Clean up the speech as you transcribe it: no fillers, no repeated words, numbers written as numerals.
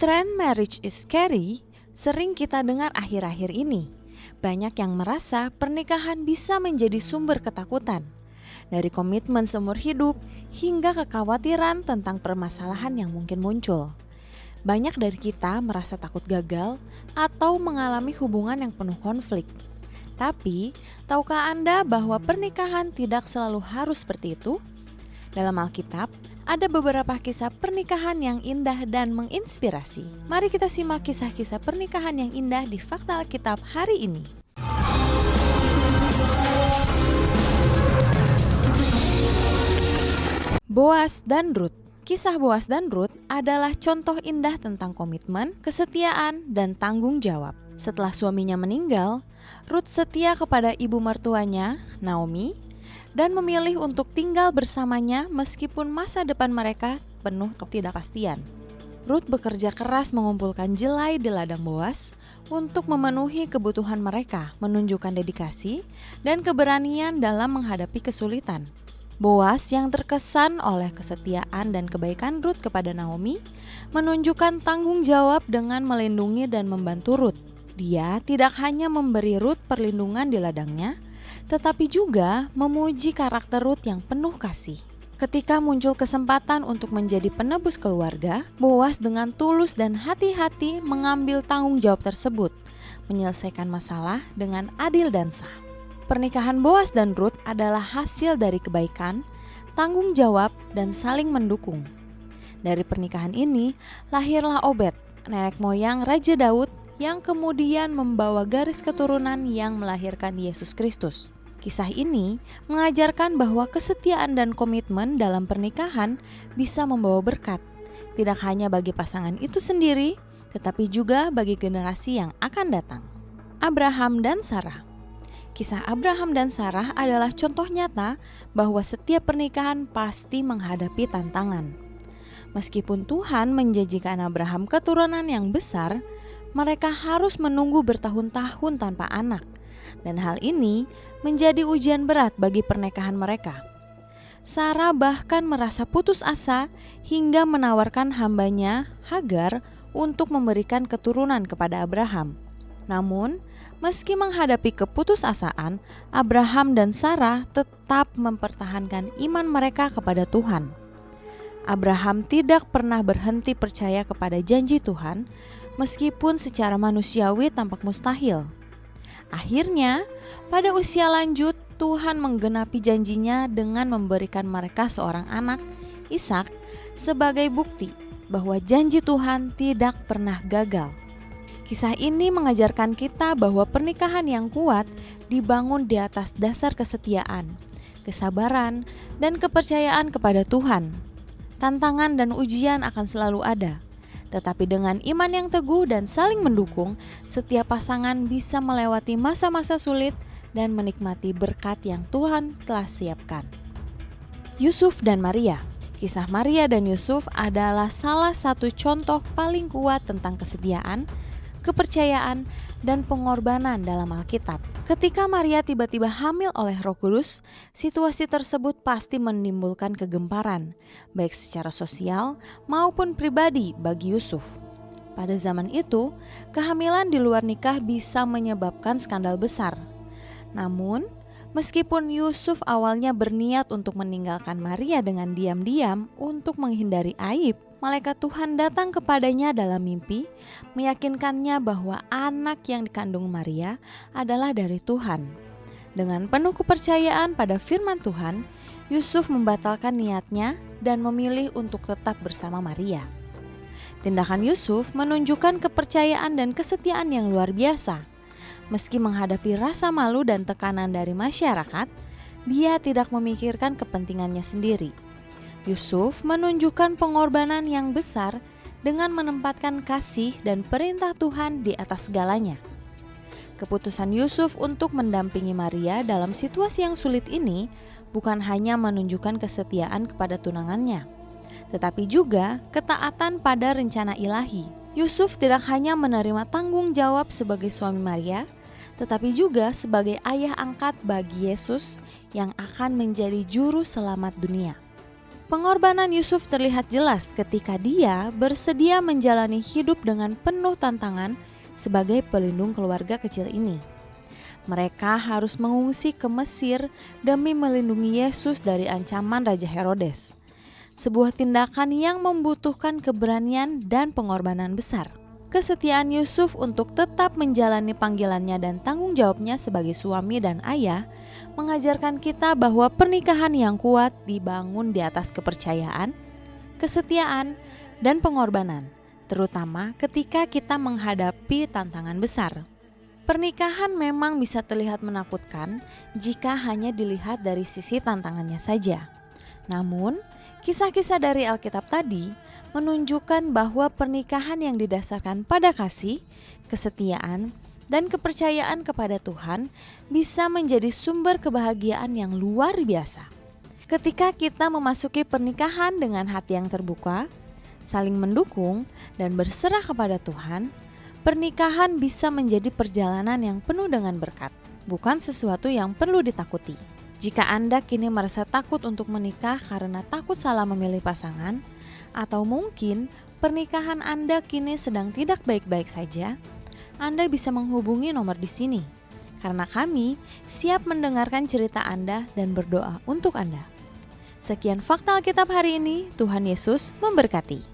Tren marriage is scary sering kita dengar akhir-akhir ini. Banyak yang merasa pernikahan bisa menjadi sumber ketakutan. Dari komitmen seumur hidup hingga kekhawatiran tentang permasalahan yang mungkin muncul. Banyak dari kita merasa takut gagal atau mengalami hubungan yang penuh konflik. Tapi, tahukah Anda bahwa pernikahan tidak selalu harus seperti itu? Dalam Alkitab, ada beberapa kisah pernikahan yang indah dan menginspirasi. Mari kita simak kisah-kisah pernikahan yang indah di Fakta Alkitab hari ini. Boas dan Rut. Kisah Boas dan Rut adalah contoh indah tentang komitmen, kesetiaan, dan tanggung jawab. Setelah suaminya meninggal, Rut setia kepada ibu mertuanya, Naomi, dan memilih untuk tinggal bersamanya meskipun masa depan mereka penuh ketidakpastian. Rut bekerja keras mengumpulkan jelai di ladang Boas untuk memenuhi kebutuhan mereka, menunjukkan dedikasi dan keberanian dalam menghadapi kesulitan. Boas yang terkesan oleh kesetiaan dan kebaikan Rut kepada Naomi menunjukkan tanggung jawab dengan melindungi dan membantu Rut. Dia tidak hanya memberi Rut perlindungan di ladangnya, tetapi juga memuji karakter Rut yang penuh kasih. Ketika muncul kesempatan untuk menjadi penebus keluarga, Boas dengan tulus dan hati-hati mengambil tanggung jawab tersebut, menyelesaikan masalah dengan adil dan sah. Pernikahan Boas dan Rut adalah hasil dari kebaikan, tanggung jawab, dan saling mendukung. Dari pernikahan ini, lahirlah Obed, nenek moyang Raja Daud, yang kemudian membawa garis keturunan yang melahirkan Yesus Kristus. Kisah ini mengajarkan bahwa kesetiaan dan komitmen dalam pernikahan bisa membawa berkat, tidak hanya bagi pasangan itu sendiri, tetapi juga bagi generasi yang akan datang. Abraham dan Sarah. Kisah Abraham dan Sarah adalah contoh nyata bahwa setiap pernikahan pasti menghadapi tantangan. Meskipun Tuhan menjanjikan Abraham keturunan yang besar, mereka harus menunggu bertahun-tahun tanpa anak, dan hal ini menjadi ujian berat bagi pernikahan mereka. Sarah bahkan merasa putus asa hingga menawarkan hambanya Hagar untuk memberikan keturunan kepada Abraham. Namun, meski menghadapi keputusasaan, Abraham dan Sarah tetap mempertahankan iman mereka kepada Tuhan. Abraham tidak pernah berhenti percaya kepada janji Tuhan, meskipun secara manusiawi tampak mustahil. Akhirnya, pada usia lanjut, Tuhan menggenapi janjinya dengan memberikan mereka seorang anak, Ishak, sebagai bukti bahwa janji Tuhan tidak pernah gagal. Kisah ini mengajarkan kita bahwa pernikahan yang kuat dibangun di atas dasar kesetiaan, kesabaran, dan kepercayaan kepada Tuhan. Tantangan dan ujian akan selalu ada. Tetapi dengan iman yang teguh dan saling mendukung, setiap pasangan bisa melewati masa-masa sulit dan menikmati berkat yang Tuhan telah siapkan. Yusuf dan Maria. Kisah Maria dan Yusuf adalah salah satu contoh paling kuat tentang kesetiaan, kepercayaan, dan pengorbanan dalam Alkitab. Ketika Maria tiba-tiba hamil oleh Roh Kudus, situasi tersebut pasti menimbulkan kegemparan, baik secara sosial maupun pribadi bagi Yusuf. Pada zaman itu, kehamilan di luar nikah bisa menyebabkan skandal besar. Namun, meskipun Yusuf awalnya berniat untuk meninggalkan Maria dengan diam-diam untuk menghindari aib, malaikat Tuhan datang kepadanya dalam mimpi, meyakinkannya bahwa anak yang dikandung Maria adalah dari Tuhan. Dengan penuh kepercayaan pada firman Tuhan, Yusuf membatalkan niatnya dan memilih untuk tetap bersama Maria. Tindakan Yusuf menunjukkan kepercayaan dan kesetiaan yang luar biasa. Meski menghadapi rasa malu dan tekanan dari masyarakat, dia tidak memikirkan kepentingannya sendiri. Yusuf menunjukkan pengorbanan yang besar dengan menempatkan kasih dan perintah Tuhan di atas segalanya. Keputusan Yusuf untuk mendampingi Maria dalam situasi yang sulit ini bukan hanya menunjukkan kesetiaan kepada tunangannya, tetapi juga ketaatan pada rencana ilahi. Yusuf tidak hanya menerima tanggung jawab sebagai suami Maria, tetapi juga sebagai ayah angkat bagi Yesus yang akan menjadi juru selamat dunia. Pengorbanan Yusuf terlihat jelas ketika dia bersedia menjalani hidup dengan penuh tantangan sebagai pelindung keluarga kecil ini. Mereka harus mengungsi ke Mesir demi melindungi Yesus dari ancaman Raja Herodes. Sebuah tindakan yang membutuhkan keberanian dan pengorbanan besar. Kesetiaan Yusuf untuk tetap menjalani panggilannya dan tanggung jawabnya sebagai suami dan ayah mengajarkan kita bahwa pernikahan yang kuat dibangun di atas kepercayaan, kesetiaan, dan pengorbanan, terutama ketika kita menghadapi tantangan besar. Pernikahan memang bisa terlihat menakutkan jika hanya dilihat dari sisi tantangannya saja. Namun, kisah-kisah dari Alkitab tadi menunjukkan bahwa pernikahan yang didasarkan pada kasih, kesetiaan, dan kepercayaan kepada Tuhan bisa menjadi sumber kebahagiaan yang luar biasa. Ketika kita memasuki pernikahan dengan hati yang terbuka, saling mendukung, dan berserah kepada Tuhan, pernikahan bisa menjadi perjalanan yang penuh dengan berkat, bukan sesuatu yang perlu ditakuti. Jika Anda kini merasa takut untuk menikah karena takut salah memilih pasangan, atau mungkin pernikahan Anda kini sedang tidak baik-baik saja, Anda bisa menghubungi nomor di sini, karena kami siap mendengarkan cerita Anda dan berdoa untuk Anda. Sekian fakta Alkitab hari ini, Tuhan Yesus memberkati.